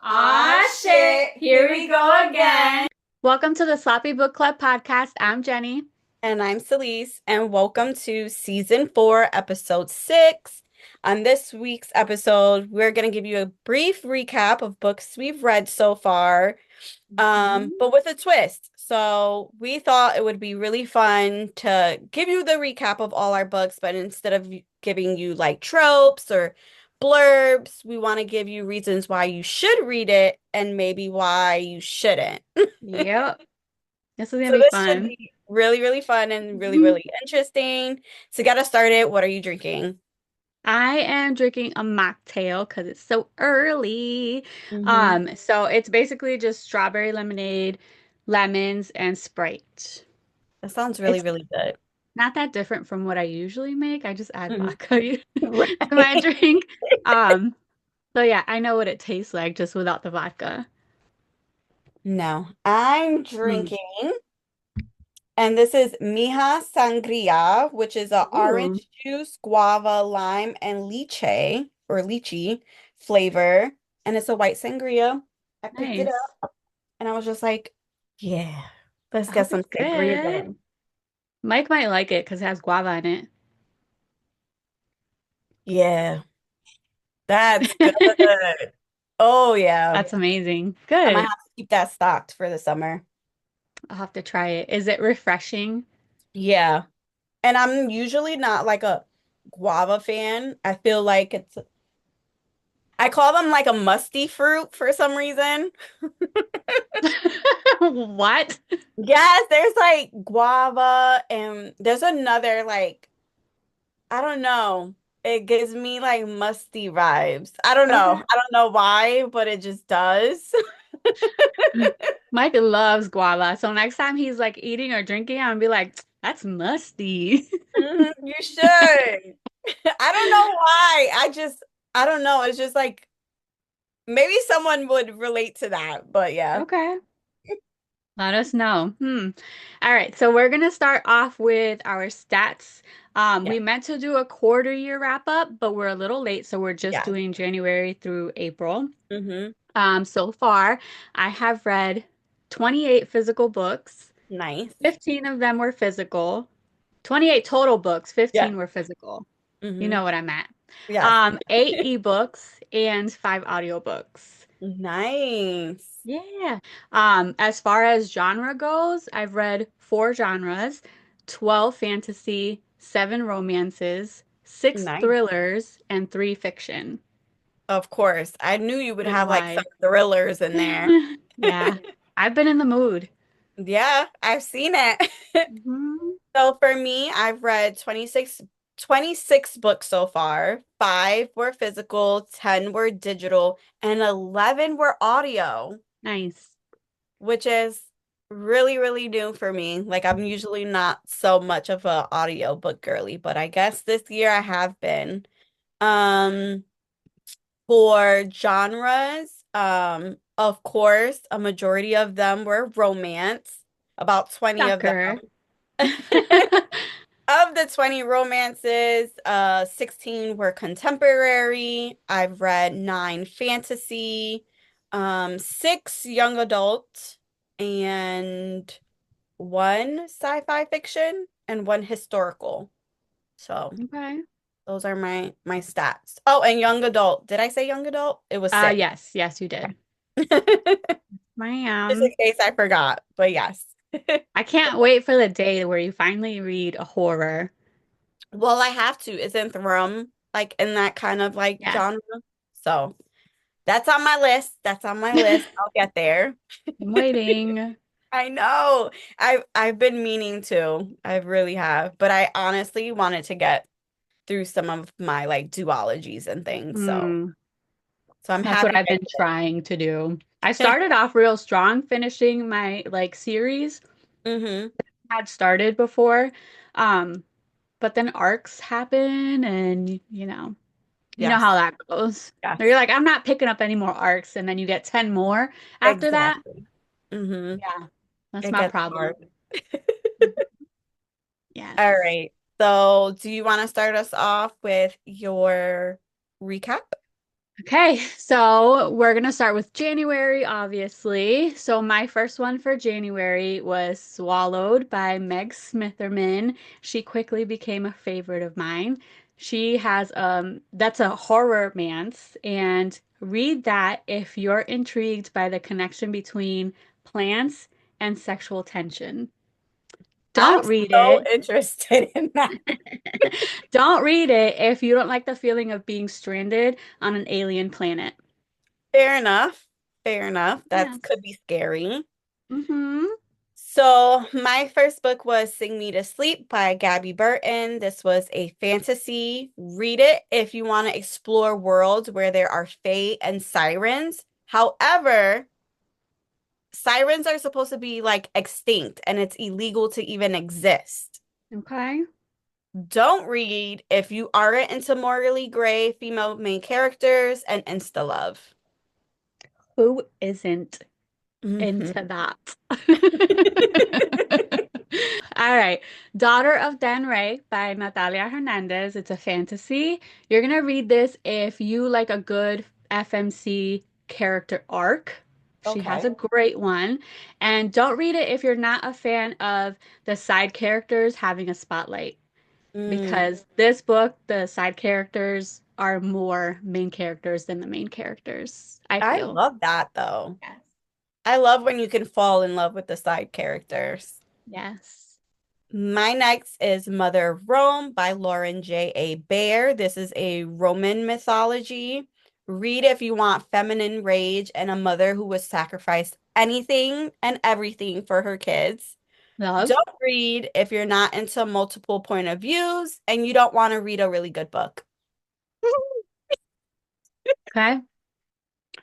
Aw, shit. Here we go again. Welcome to the Sloppy Book Club podcast. I'm Jenny. And I'm Celese, and welcome to season 4, episode 6. On this week's episode, we're going to give you a brief recap of books we've read so far, but with a twist. So we thought it would be really fun to give you the recap of all our books, but instead of giving you like tropes or blurbs, we want to give you reasons why you should read it and maybe why you shouldn't. Yep. This is gonna So be this should fun. be really, really fun and really, Mhm. really interesting. To get us started, what are you drinking? I am drinking a mocktail because it's so early. Hmm. So it's basically just strawberry lemonade, lemons, and Sprite. That sounds really, It's really good. not that different from what I usually make. I just add Mhm. vodka to my Right. drink. Um, so yeah, I know what it tastes like just without the vodka. No, I'm Mm. drinking, and this is Mija Sangria, which is a Ooh, orange juice, guava, lime, and lychee flavor. And it's a white sangria. I picked it nice. up and I was just like, yeah, let's I get hope some it's sangria good. going. Mike might like it because it has guava in Yeah, that's it. good. Oh yeah. That's amazing. I might Good. have to keep that stocked for the summer. I'll have to try it. Is it refreshing? Yeah. And I'm usually not like a guava fan. I feel like I call them like a musty fruit for some reason. What? Yes, there's like guava and there's another like I don't know. It gives me like musty vibes. I don't know. Okay. I don't know why, but it just does. Mike loves guava. So next time he's like eating or drinking, I'm gonna be like, that's musty. You should. I don't know why. I don't know. It's just like maybe someone would relate to that, but yeah. Okay. Let us know. All right. So we're gonna start off with our stats. Yeah. We meant to do a quarter year wrap up, but we're a little late, so we're just Yeah. doing January through April. Mm-hmm. So far, I have read 28 physical books. Nice. 15 of them were physical. 28 total books, Yeah. 15 were physical. You Mm-hmm. know what I meant. Yes. Eight ebooks and five audiobooks. Nice. Yeah. As far as genre goes, I've read four genres, 12 fantasy, seven romances, six Nice. thrillers, and three fiction. Of course. I knew you would Pretty have like some wide. thrillers in there. Yeah. I've been in the mood. Yeah, I've seen it. Mhm. So for me, I've read 26 books so far. Five were physical, 10 were digital, and 11 were audio, Nice. which is really, really new for me. Like I'm usually not so much of a audio book girly, but I guess this year I have been. Um, for genres, of course, a majority of them were romance, about 20 of them. Sucker. Of the 20 romances, 16 were contemporary. I've read 9 fantasy, 6 young adult, and 1 sci-fi fiction and 1 historical. So Okay. those are my stats. Oh, and young adult. Did I say young adult? It was 6. Yes, yes, you did. Just in Ma'am. case I forgot, but yes. I can't wait for the day where you finally read a horror. Well, I have to. Isn't Thrum like in that kind of like Yes. genre? So that's on my list. That's on my list. I'll get there. I'm waiting. I know. I've been meaning to. I really have. But I honestly wanted to get through some of my like duologies and things. Hmm. So I'm That's what happy I've been I trying to do. I did. started off real strong finishing my like series Mm-hmm. had started before. Um, but then arcs happen and you know Yes. how that goes. Or you're Yes. like, I'm not picking up any more arcs, and then you get 10 more after that. Exactly. Mm-hmm. Yeah, that's It my gets problem. hard. All Yes. right. So, do you want to start us off with your recap? Okay, so we're gonna start with January, obviously. So my first one for January was Swallowed by Meg Smitherman. She quickly became a favorite of mine. She has that's a horror romance, and read that if you're intrigued by the connection between plants and sexual tension. I'm Don't read so it. interested in that. Don't read it if you don't like the feeling of being stranded on an alien planet. Fair enough. Fair enough. That Yes. could be scary. Mm-hmm. So, my first book was Sing Me to Sleep by Gabby Burton. This was a fantasy. Read it if you want to explore worlds where there are fae and sirens. However, sirens are supposed to be like extinct and it's illegal to even exist. Okay. Don't read if you aren't into morally gray female main characters and insta love. Who isn't Mhm. into that? All right. Daughter of Dan Ray by Natalia Hernandez. It's a fantasy. You're gonna read this if you like a good FMC character arc. She has a Okay. great one. And don't read it if you're not a fan of the side characters having a spotlight. Mm, Because this book, the side characters are more main characters than the main characters, I I feel. love that though. Yes. I love when you can fall in love with the side characters. Yes. My next is Mother of Rome by Lauren J.A. Baer. This is a Roman mythology. Read if you want feminine rage and a mother who would sacrifice anything and everything for her kids. Love. Don't read if you're not into multiple point of views and you don't want to read a really good book. Okay.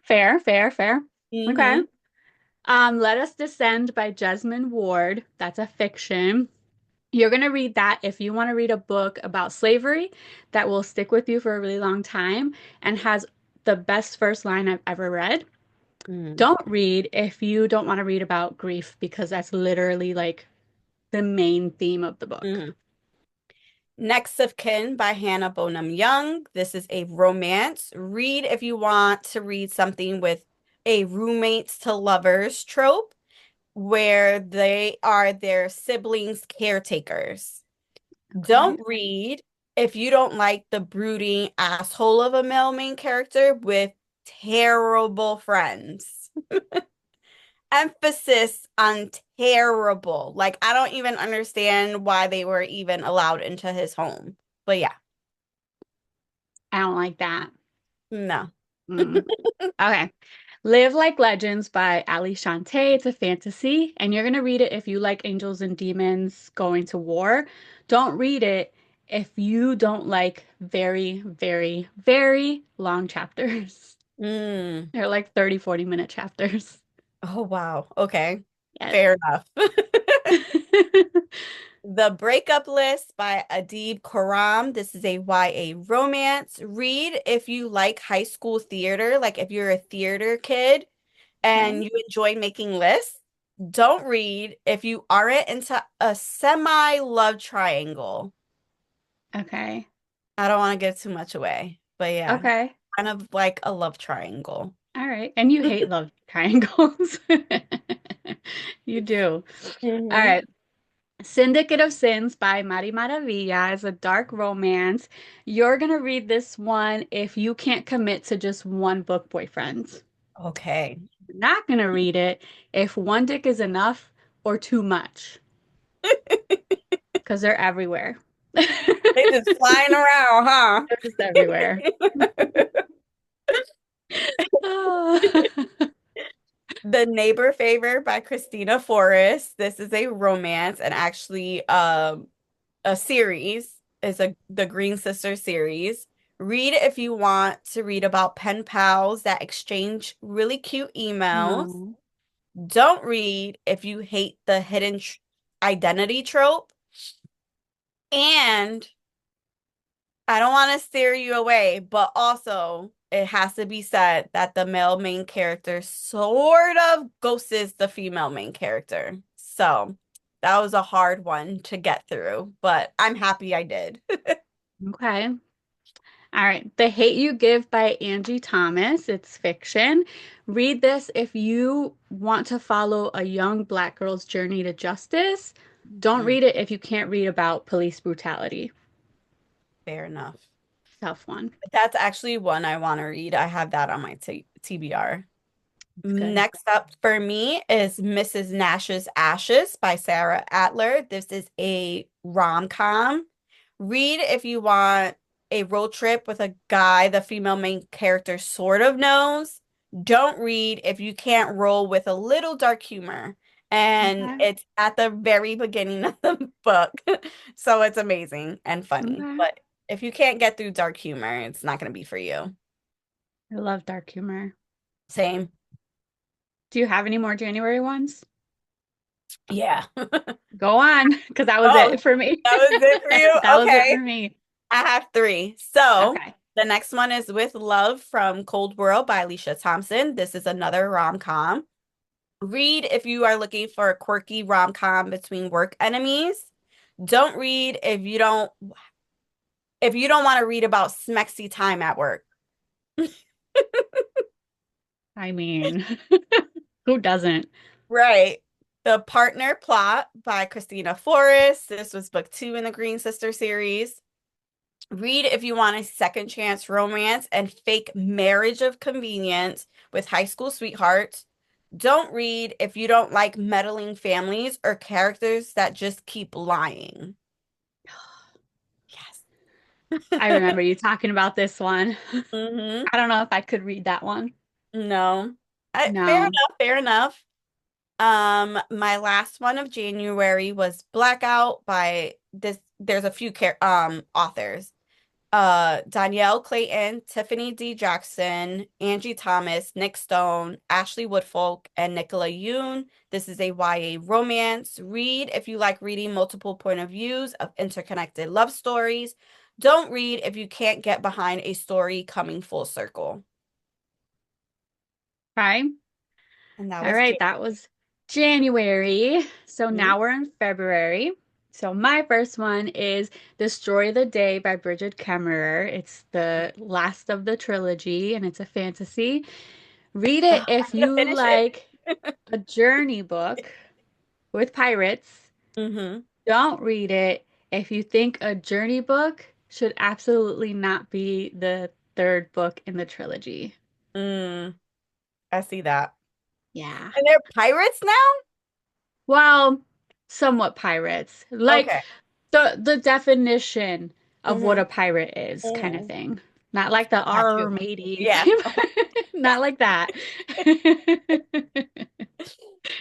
Fair, fair, fair. Okay. Hmm. Let Us Descend by Jesmyn Ward. That's a fiction. You're going to read that if you want to read a book about slavery that will stick with you for a really long time and has the best first line I've ever read. Mm. Don't read if you don't want to read about grief because that's literally like the main theme of the book. Mhm. Next of Kin by Hannah Bonham Young. This is a romance. Read if you want to read something with a roommates to lovers trope where they are their siblings' caretakers. Okay. Don't read if you don't like the brooding asshole of a male main character with terrible friends. Emphasis on terrible. Like, I don't even understand why they were even allowed into his home. But yeah, I don't like that. no. Mm. Okay. Live Like Legends by Ali Shantae. It's a fantasy, and you're going to read it if you like angels and demons going to war. Don't read it if you don't like very, very, very long chapters. Mm. They're like 30, 40-minute chapters. Oh, wow. Okay. Yes. Fair enough. The Breakup List by Adib Khorram. This is a YA romance. Read if you like high school theater, like if you're a theater kid Okay. and you enjoy making lists. Don't read if you aren't into a semi love triangle. Okay. I don't want to give too much away, but yeah, Okay. kind of like a love triangle. All right. And you hate love triangles. You do. All Hmm. right. Syndicate of Sins by Mari Maravilla is a dark romance. You're gonna read this one if you can't commit to just one book boyfriend. Okay. You're not gonna read it if one dick is enough or too much, because they're everywhere. They just flying around, They're just everywhere. huh? The Neighbor Favor by Christina Forrest. This is a romance and actually a series. Is a the Green Sisters series. Read if you want to read about pen pals that exchange really cute emails. No. Don't read if you hate the hidden tr identity trope. And I don't want to steer you away, but also it has to be said that the male main character sort of ghosts the female main character. So that was a hard one to get through, but I'm happy I did. Okay. All All right. The Hate You Give by Angie Thomas. It's fiction. Read this if you want to follow a young black girl's journey to justice. Don't Mhm. read it if you can't read about police brutality. Fair enough. Tough one. But that's actually one I want to read. I have that on my t TBR. It's good. Next up for me is Mrs. Nash's Ashes by Sarah Adler. This is a rom-com. Read if you want a road trip with a guy the female main character sort of knows. Don't read if you can't roll with a little dark humor. And Okay. it's at the very beginning of the book. So it's amazing and funny. Okay. But if you can't get through dark humor, it's not going to be for you. I love dark humor. Same. Do you have any more January ones? Yeah. Go on, because that was Oh, it for me. that was it for you? That was it for Okay. me. I have three. So Okay. the next one is With Love from Cold World by Alicia Thompson. This is another rom-com. Read if you are looking for a quirky rom-com between work enemies. Don't read if you don't want to read about smexy time at work. I mean, who doesn't? Right. The Partner Plot by Christina Forrest. This was book 2 in the Green Sister series. Read if you want a second chance romance and fake marriage of convenience with high school sweethearts. Don't read if you don't like meddling families or characters that just keep lying. I Yes. remember you talking about this one. hmm I don't know if I could read that one. No. Fair No. enough, fair enough. My last one of January was Blackout by this. There's a few authors. Danielle Clayton, Tiffany D. Jackson, Angie Thomas, Nick Stone, Ashley Woodfolk, and Nicola Yoon. This is a YA romance. Read if you like reading multiple point of views of interconnected love stories. Don't read if you can't get behind a story coming full circle. Okay. And that All was right. That was January. So Jamie. now we're in February. So my first one is Destroy the Day by Bridget Kemmerer. It's the last of the trilogy and it's a fantasy. Read Oh, it I if need to you finish it. like a journey book with pirates. Mm-hmm. Don't read it if you think a journey book should absolutely not be the third book in the trilogy. I see that. Yeah. And they're pirates now? Well, somewhat pirates. Like Okay. the definition of what Mm-hmm. a pirate is, kind of Mm-hmm. thing. Not like the Got R you. matey Yeah. type. Yeah. Not like that.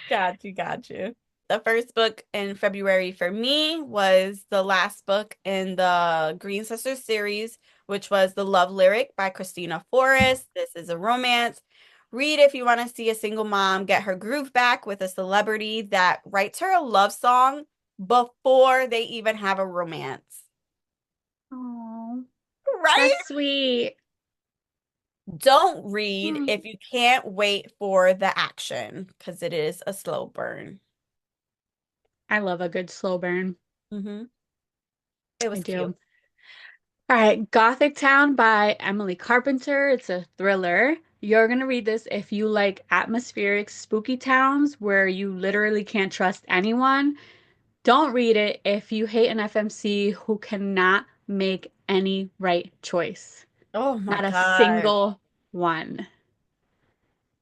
Got you, got you. The first book in February for me was the last book in the Green Sisters series, which was The Love Lyric by Christina Forrest. This is a romance. Read if you want to see a single mom get her groove back with a celebrity that writes her a love song before they even have a romance. Oh, Right? that's sweet. Don't read Hmm. if you can't wait for the action because it is a slow burn. I love a good slow burn. hmm It I was cute. do. All right, Gothic Town by Emily Carpenter. It's a thriller. You're gonna read this if you like atmospheric, spooky towns where you literally can't trust anyone. Don't read it if you hate an FMC who cannot make any right choice. Oh my Not a God. single one.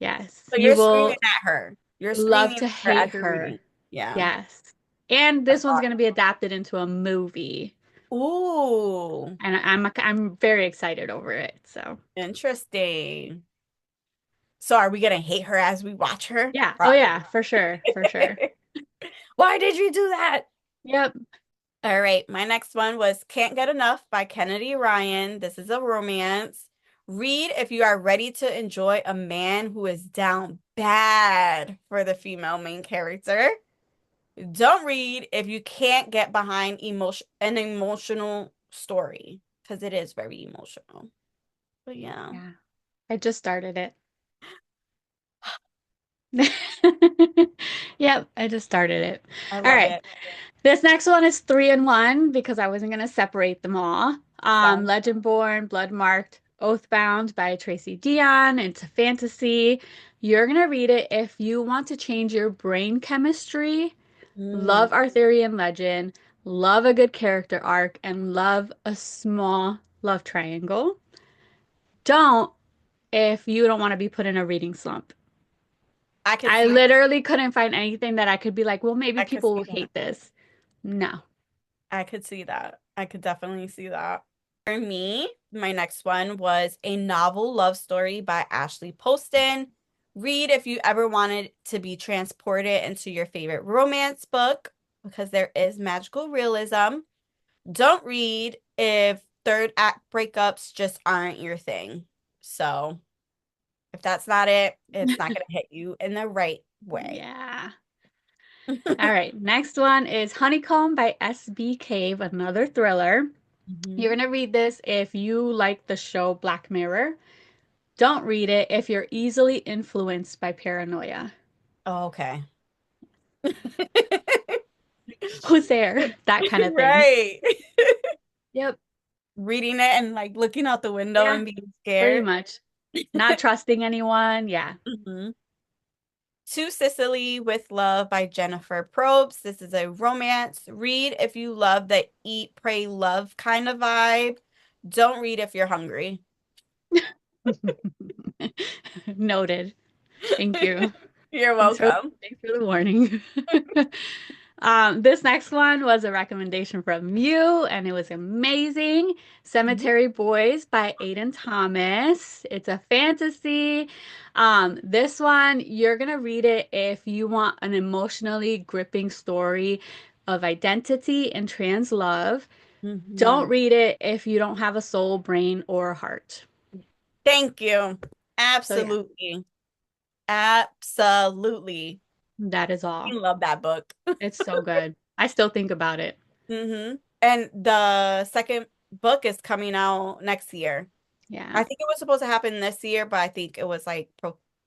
Yes, So you you're screaming will at her. You're love screaming to at her hate as you're her. reading. Yeah. Yes. And That's this one's gonna be adapted into a movie. awesome. Ooh, And I'm very excited over it. So interesting. So are we gonna hate her as we watch her? yeah. Oh Probably. yeah, for sure. For sure. Why did you do that? Yep. All right, my next one was Can't Get Enough by Kennedy Ryan. This is a romance. Read if you are ready to enjoy a man who is down bad for the female main character. Don't read if you can't get behind an emotional story because it is very emotional. But yeah, Yeah. I just started it. Yep, I just started it. I All love right. it. This next one is three in one because I wasn't going to separate them all. Sounds Legendborn, Bloodmarked, Oathbound by Tracy Dion. It's a fantasy. You're gonna read it if you want to change your brain chemistry, mm, love Arthurian legend, love a good character arc, and love a small love triangle. Don't if you don't want to be put in a reading slump. I could I see literally couldn't find anything that I could be like, well, maybe I could people will see that. hate this. No. I could see that. I could definitely see that. For me, my next one was a novel love story by Ashley Poston. Read if you ever wanted to be transported into your favorite romance book because there is magical realism. Don't read if third act breakups just aren't your thing. So, if that's not it, it's not going to hit you in the right way. Yeah. All right. Next one is Honeycomb by S.B. Cave, another thriller. You're Mhm. going to read this if you like the show Black Mirror. Don't read it if you're easily influenced by paranoia. Oh, okay. Who's there? That kind of thing. Right. Yep. Reading it and like looking out the window Yeah, and being pretty scared. much. Not trusting anyone. Yeah. Mhm. To Sicily with Love by Jennifer Probst. This is a romance. Read if you love the eat, pray, love kind of vibe. Don't read if you're hungry. Noted. Thank you. You're Thanks for welcome. thanks for the warning. This next one was a recommendation from you, and it was amazing. Cemetery Boys by Aiden Thomas. It's a fantasy. This one, you're gonna read it if you want an emotionally gripping story of identity and trans love. Don't Mhm. read it if you don't have a soul, brain, or heart. Thank you. So yeah, Absolutely. Absolutely. that is I all. love that book. It's so good. I still think about it. And the second book is coming out next year. Yeah. I think it was supposed to happen this year, but I think it was like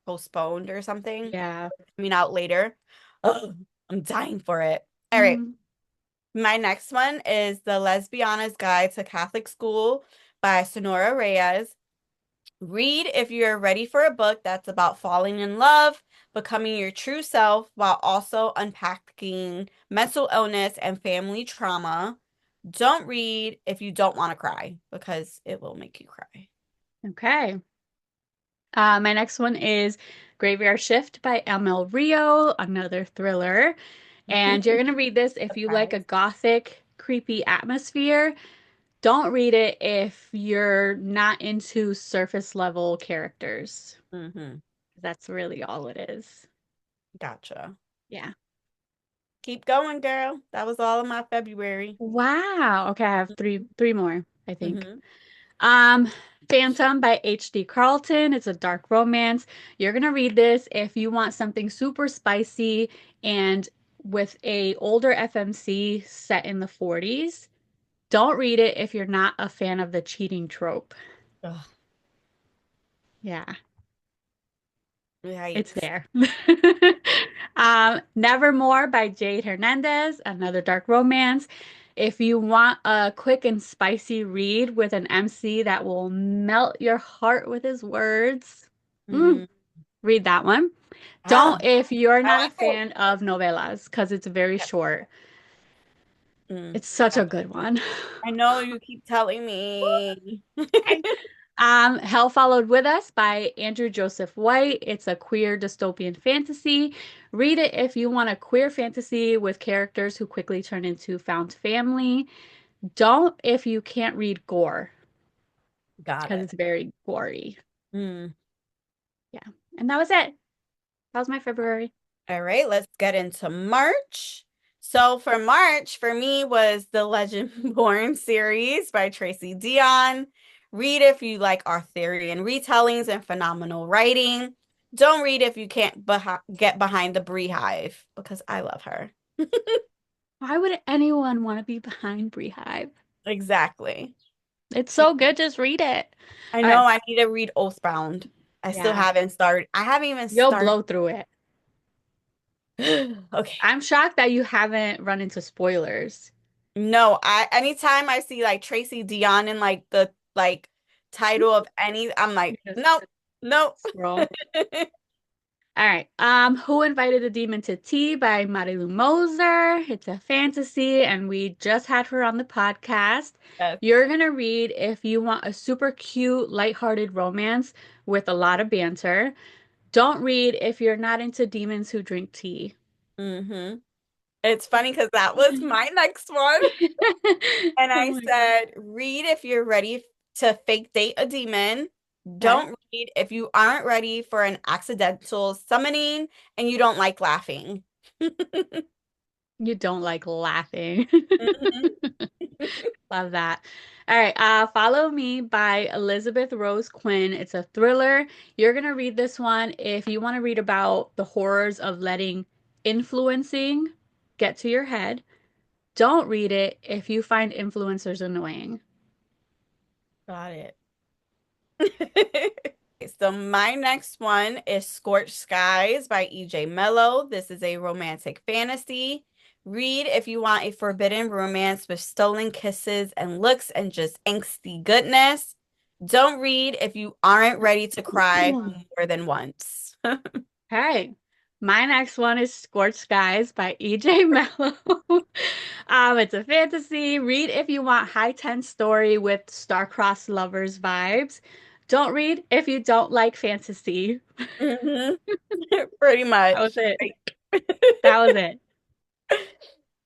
postponed or something. Yeah. Coming out later. Oh, I'm dying for it. All right. Mm. My next one is The Lesbiana's Guide to Catholic School by Sonora Reyes. Read if you're ready for a book that's about falling in love, becoming your true self, while also unpacking mental illness and family trauma. Don't read if you don't want to cry because it will make you cry. Okay. My next one is Graveyard Shift by ML Rio, another thriller. And you're going to read this if you like a Surprise. gothic, creepy atmosphere. Don't read it if you're not into surface level characters. Mm-hmm. That's really all it is. Gotcha. Yeah. Keep going, girl. That was all of my February. Wow. Okay, I have three more, I think. Mm-hmm. Um, Phantom by H.D. Carlton. It's a dark romance. You're gonna read this if you want something super spicy and with a older FMC set in the 40s. Don't read it if you're not a fan of the cheating trope. Ugh, Yeah, it's yikes. there. Nevermore by Jade Hernandez, another dark romance. If you want a quick and spicy read with an MC that will melt your heart with his words, mm, Mm-hmm. read that one. Ah, Don't if you're I not a like it. fan of novellas because it's very short. Mm, It's such a gotcha. good one. I know you keep telling me. Okay. Hell Followed With Us by Andrew Joseph White. It's a queer dystopian fantasy. Read it if you want a queer fantasy with characters who quickly turn into found family. Don't if you can't read gore Got because it. it's very gory. Mm. Yeah. And that was it. That was my February. All right, let's get into March. So for March, for me was the Legend Born series by Tracy Dion. Read if you like Arthurian retellings and phenomenal writing. Don't read if you can't get behind the Beehive because I love her. Why would anyone want to be behind Beehive? Exactly. It's so good, just read it. I Okay. know I need to read Oathbound. I still Yeah. haven't started. I haven't even You'll started. blow through it. Okay. I'm shocked that you haven't run into spoilers. No, I anytime I see like Tracy Dion in like the like title of any, I'm You like, just nope, nope. scroll. All right. Who Invited a Demon to Tea by Marilu Moser. It's a fantasy, and we just had her on the podcast. Yes. You're gonna read if you want a super cute, lighthearted romance with a lot of banter. Don't read if you're not into demons who drink tea. hmm It's funny because that was my next one. And Oh I my God. said, read if you're ready to fake date a demon. Okay. Don't read if you aren't ready for an accidental summoning and you don't like laughing. You don't like laughing. Mhm. Love that. All right, Follow Me by Elizabeth Rose Quinn. It's a thriller. You're gonna read this one if you want to read about the horrors of letting influencing get to your head. Don't read it if you find influencers annoying. Got it. So my next one is Scorched Skies by E.J. Mello. This is a romantic fantasy. Read if you want a forbidden romance with stolen kisses and looks and just angsty goodness. Don't read if you aren't ready to cry more than once. Okay. My next one is Scorched Skies by E.J. Mello. It's a fantasy. Read if you want high tense story with star-crossed lovers vibes. Don't read if you don't like fantasy. Mhm. Pretty That was much. it. Like That was it.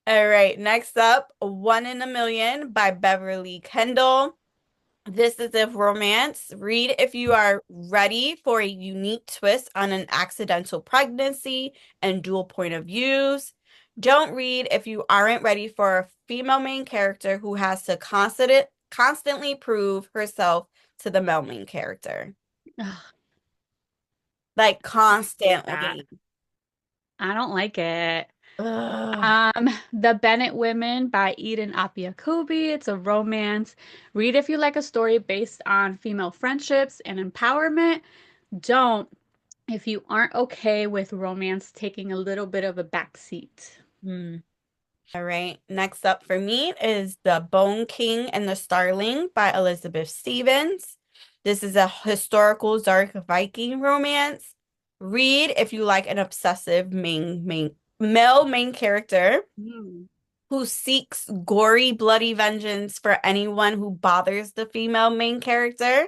all right, next up, One in a Million by Beverly Kendall. This is a romance. Read if you are ready for a unique twist on an accidental pregnancy and dual point of views. Don't read if you aren't ready for a female main character who has to constantly prove herself to the male main character. Ugh, Like I hate that. constantly. I don't like it. Ugh. The Bennett Women by Eden Apiakubi. It's a romance. Read if you like a story based on female friendships and empowerment. Don't if you aren't okay with romance taking a little bit of a backseat. Hmm. All right. Next up for me is The Bone King and the Starling by Elizabeth Stevens. This is a historical dark Viking romance. Read if you like an obsessive male main character Mm. who seeks gory, bloody vengeance for anyone who bothers the female main character.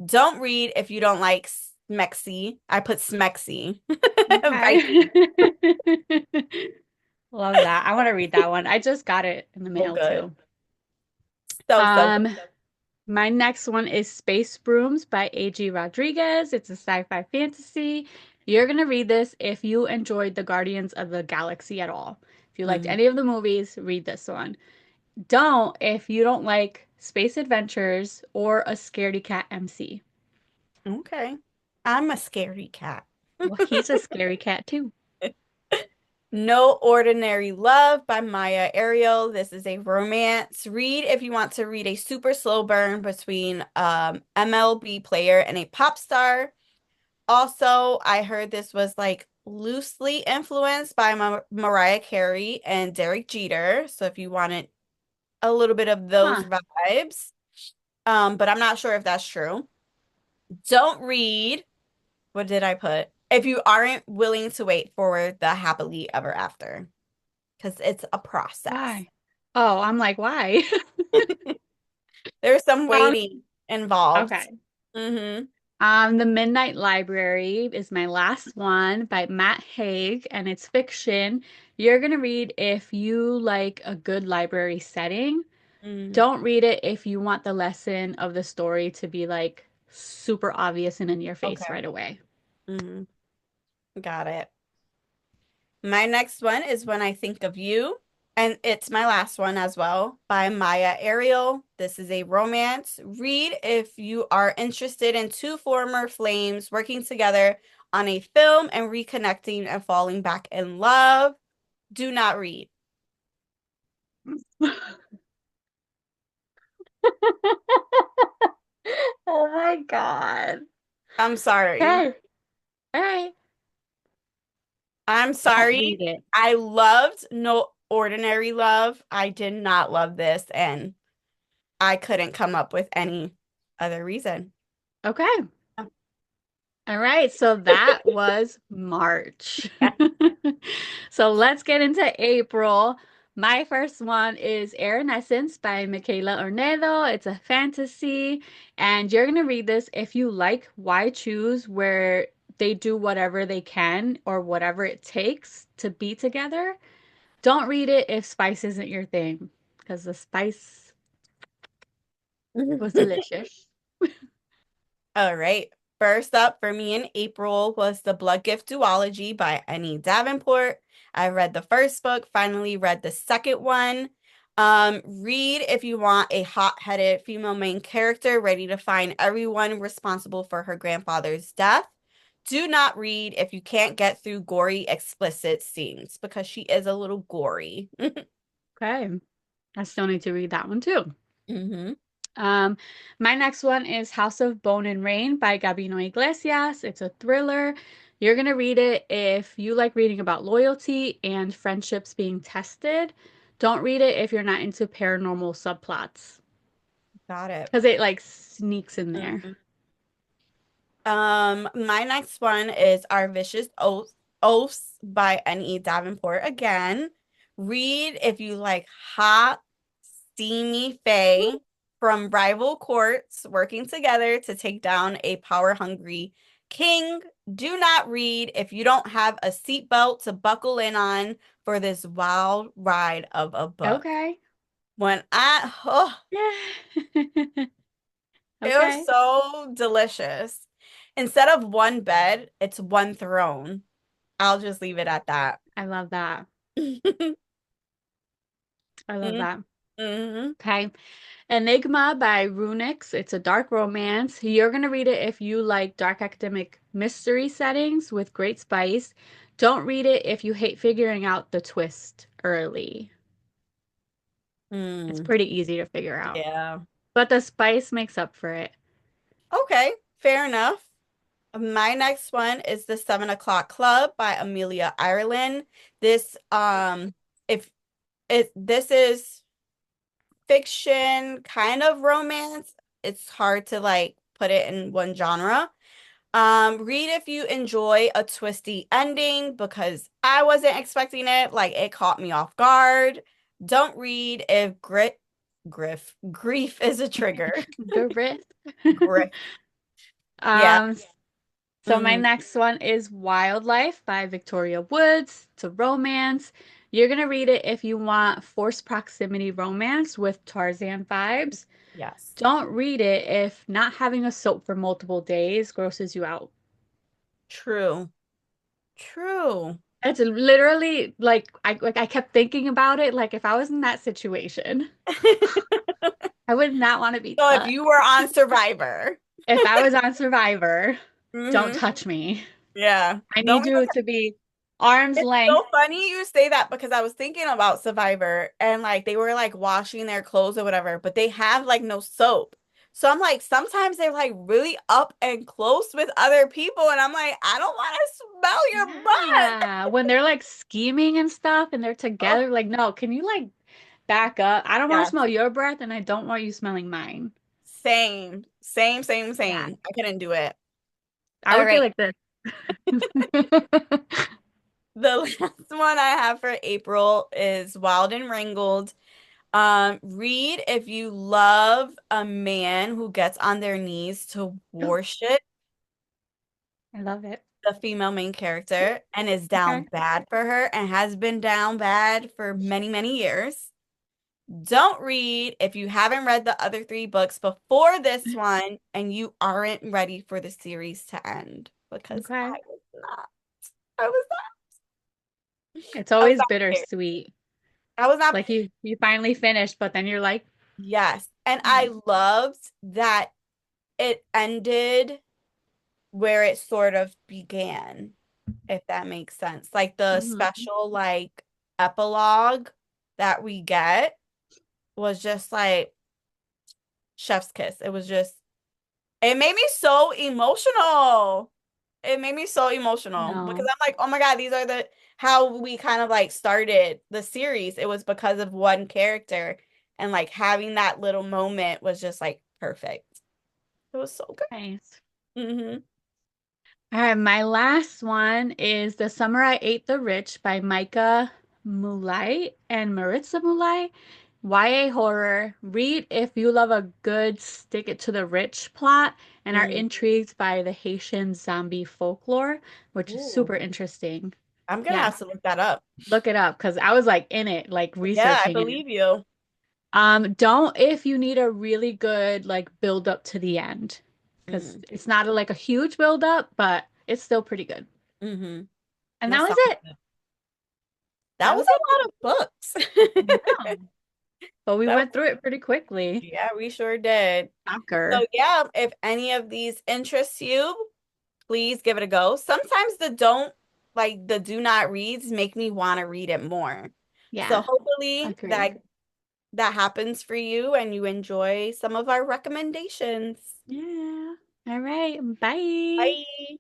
Don't read if you don't like Smexy. I put Smexy. Viking. Okay. Love that. I want to read that one. I just got it in the So mail good. too. So good. Um, my next one is Space Brooms by A.G. Rodriguez. It's a sci-fi fantasy. You're gonna read this if you enjoyed the Guardians of the Galaxy at all. If you liked Mm, any of the movies, read this one. Don't if you don't like space adventures or a scaredy cat MC. okay. I'm a scary cat. Well, he's a scary cat too. No Ordinary Love by Maya Ariel. This is a romance. Read if you want to read a super slow burn between MLB player and a pop star. Also, I heard this was like loosely influenced by Mariah Carey and Derek Jeter. So if you wanted a little bit of those Huh. vibes, but I'm not sure if that's true. Don't read. What did I put? If you aren't willing to wait for the happily ever after, because it's a process. Why? Oh, I'm like, why? There's some Um, waiting involved. okay. Mm-hmm. The Midnight Library is my last one by Matt Haig, and it's fiction. You're gonna read if you like a good library setting. Mm, Don't read it if you want the lesson of the story to be like super obvious and in your face okay. right away. Mm-hmm. Got it. My next one is When I Think of You, and it's my last one as well by Maya Ariel. This is a romance. Read if you are interested in two former flames working together on a film and reconnecting and falling back in love. Do not read. Oh my God. I'm sorry. Okay. All right. I'm Don't sorry. read it. I loved No Ordinary Love. I did not love this, and I couldn't come up with any other reason. Okay. All right, so that was March. So let's get into April. My first one is Air in Essence by Michaela Ornedo. It's a fantasy, and you're gonna read this if you like Why Choose, where they do whatever they can or whatever it takes to be together. Don't read it if spice isn't your thing, because the spice was delicious. All right. First up for me in April was The Blood Gift Duology by Annie Davenport. I read the first book, finally read the second one. Read if you want a hot-headed female main character ready to find everyone responsible for her grandfather's death. Do not read if you can't get through gory, explicit scenes because she is a little gory. Okay, I still need to read that one too. hmm Um, my next one is House of Bone and Rain by Gabino Iglesias. It's a thriller. You're gonna read it if you like reading about loyalty and friendships being tested. Don't read it if you're not into paranormal subplots Got it. because it like sneaks in there. Mhm. My next one is Our Vicious Oaths by N.E. Davenport again. Read if you like hot, steamy fae from rival courts working together to take down a power-hungry king. Do not read if you don't have a seatbelt to buckle in on for this wild ride of a book. Okay. Oh, it was Okay. so delicious. Instead of one bed, it's one throne. I'll just leave it at that. I love that. I love Mm-hmm. that. Okay. Enigma by Runix. It's a dark romance. You're going to read it if you like dark academic mystery settings with great spice. Don't read it if you hate figuring out the twist early. It's Mm, pretty easy to figure out, yeah. but the spice makes up for it. Okay, fair enough. My next one is The 7 O'Clock Club by Amelia Ireland. This if this is fiction, kind of romance. It's hard to like put it in one genre. Read if you enjoy a twisty ending because I wasn't expecting it. Like it caught me off guard. Don't read if grief is a trigger. Good risk. Griff. Yeah. Um, so my hmm next one is Wildlife by Victoria Woods. It's a romance. You're gonna read it if you want forced proximity romance with Tarzan vibes. Yes. Don't read it if not having a soap for multiple days grosses you out. True. True. It's literally like I kept thinking about it. Like if I was in that situation, I would not want to be So if touched. you were on Survivor. If I was on Survivor, don't hmm touch me. Yeah. I Don't need even you to be arm's It's length. so funny you say that because I was thinking about Survivor and like they were like washing their clothes or whatever, but they have like no soap. So I'm like, sometimes they're like really up and close with other people, and I'm like, I don't want to smell your butt. Yeah, when they're like scheming and stuff and they're Oh, together, like, no, can you like back up? I don't want to yes. smell your breath and I don't want you smelling mine. Same. Same, same, Yeah, same. I couldn't do it. I All would feel right. like this. The last one I have for April is Wild and Wrangled. Read if you love a man who gets on their knees to worship I love it. the female main character and is Okay. down bad for her and has been down bad for many, many years. Don't read if you haven't read the other three books before this one and you aren't ready for the series to end because Okay. I was not. I was It's I was always not prepared. bittersweet. I was not Like you finally finished, but then you're like, yes. And "Hmm, I loved that it ended where it sort of began, if that makes sense. Like the mhm." special like epilogue that we get was just like chef's kiss. It was just it made me so emotional. it made me so emotional because No. I'm like, oh my God, these are the how we kind of like started the series. It was because of one character, and like having that little moment was just like perfect. It was so Nice. good. All right, my last one is The Summer I Ate the Rich by Micah Mulai and Maritza Mulai. YA horror. Read if you love a good stick it to the rich plot and are Mm. intrigued by the Haitian zombie folklore, which is Ooh, super interesting. I'm gonna Yeah, have to look that up. look it up because I was like in it, like Yeah, I researching it. believe you. Don't if you need a really good like build up to the end, because Mm. it's not like a huge build up, but it's still pretty good. Mm-hmm. And That that was sounds it. good. That That was was it. a lot of I books. know. But we That went through it pretty quickly. Yeah, we sure did. So Shocker. yeah, if any of these interest you, please give it a go. Sometimes the do not reads make me want to read it more. So Yeah, hopefully agreed. that happens for you and you enjoy some of our recommendations. Yeah. All right. Bye. Bye.